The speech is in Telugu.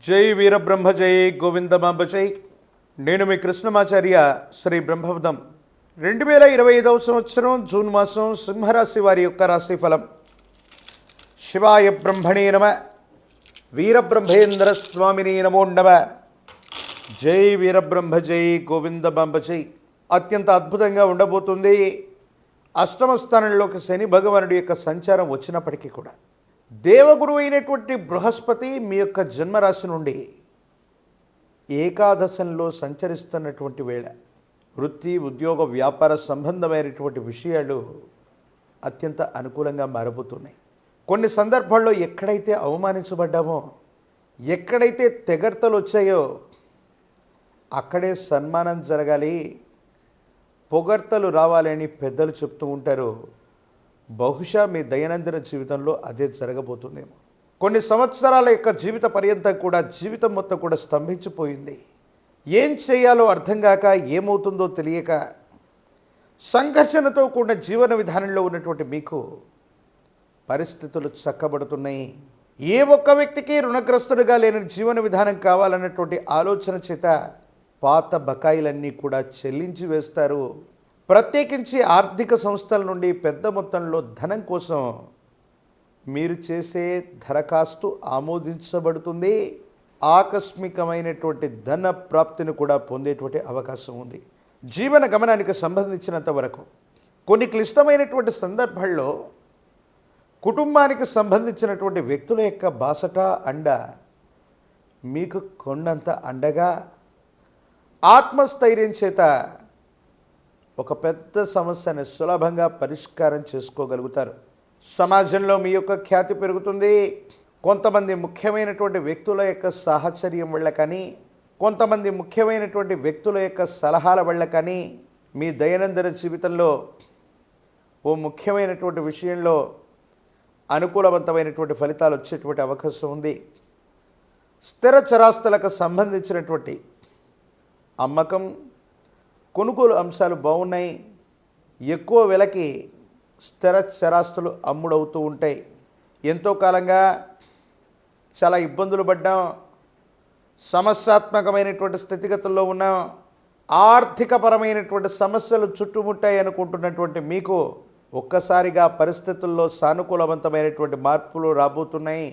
జై వీరబ్రహ్మ జై గోవిందమాంబ జై. నేను మీ కృష్ణమాచార్య. శ్రీ బ్రహ్మవదం 2025 సంవత్సరం జూన్ మాసం సింహరాశి వారి యొక్క రాశిఫలం. శివాయ బ్రహ్మణే నమ. వీరబ్రహ్మేంద్ర స్వామిని నమో నమ. జై వీరబ్రహ్మ జై గోవిందమాంబ జై. అత్యంత అద్భుతంగా ఉండబోతుంది. అష్టమ స్థానంలోకి శని భగవానుడి యొక్క సంచారం వచ్చినప్పటికీ కూడా దేవగురువు అయినటువంటి బృహస్పతి మీ యొక్క జన్మరాశి నుండి ఏకాదశంలో సంచరిస్తున్నటువంటి వేళ వృత్తి ఉద్యోగ వ్యాపార సంబంధమైనటువంటి విషయాలు అత్యంత అనుకూలంగా మారబోతున్నాయి. కొన్ని సందర్భాల్లో ఎక్కడైతే అవమానించబడ్డామో, ఎక్కడైతే తెగర్తలు వచ్చాయో అక్కడే సన్మానం జరగాలి, పొగడ్తలు రావాలని పెద్దలు చెప్తూ ఉంటారు. బహుశా మీ దైనందిన జీవితంలో అదే జరగబోతుందేమో. కొన్ని సంవత్సరాల యొక్క జీవిత పర్యంతం కూడా జీవితం మొత్తం కూడా స్తంభించిపోయింది. ఏం చేయాలో అర్థం కాక, ఏమవుతుందో తెలియక సంఘర్షణతో కూడిన జీవన విధానంలో ఉన్నటువంటి మీకు పరిస్థితులు చక్కబడుతున్నాయి. ఏ ఒక్క వ్యక్తికి రుణగ్రస్తుడిగా లేని జీవన విధానం కావాలన్నటువంటి ఆలోచన చేత పాత బకాయిలన్నీ కూడా చెల్లించి వేస్తారు. ప్రత్యేకించి ఆర్థిక సంస్థల నుండి పెద్ద మొత్తంలో ధనం కోసం మీరు చేసే దరఖాస్తు ఆమోదించబడుతుంది. ఆకస్మికమైనటువంటి ధన ప్రాప్తిని కూడా పొందేటువంటి అవకాశం ఉంది. జీవన గమనానికి సంబంధించినంత వరకు కొన్ని క్లిష్టమైనటువంటి సందర్భాల్లో కుటుంబానికి సంబంధించినటువంటి వ్యక్తుల యొక్క బాసట అండ మీకు కొండంత అండగా, ఆత్మస్థైర్యం చేత ఒక పెద్ద సమస్యను సులభంగా పరిష్కారం చేసుకోగలుగుతారు. సమాజంలో మీ యొక్క ఖ్యాతి పెరుగుతుంది. కొంతమంది ముఖ్యమైనటువంటి వ్యక్తుల యొక్క సాహచర్యం వల్ల కానీ, కొంతమంది ముఖ్యమైనటువంటి వ్యక్తుల యొక్క సలహాల వల్ల కానీ మీ దైనందిన జీవితంలో ఓ ముఖ్యమైనటువంటి విషయంలో అనుకూలవంతమైనటువంటి ఫలితాలు వచ్చేటువంటి అవకాశం ఉంది. స్థిర చరాస్తులకు సంబంధించినటువంటి అమ్మకం, కొనుగోలు అంశాలు బాగున్నాయి. ఎక్కువ వెలకి స్థిర చరాస్తులు అమ్ముడవుతూ ఉంటాయి. ఎంతో కాలంగా చాలా ఇబ్బందులు పడ్డాం, సమస్యాత్మకమైనటువంటి స్థితిగతుల్లో ఉన్నాం, ఆర్థికపరమైనటువంటి సమస్యలు చుట్టుముట్టాయి అనుకుంటున్నటువంటి మీకు ఒక్కసారిగా పరిస్థితుల్లో సానుకూలవంతమైనటువంటి మార్పులు రాబోతున్నాయి.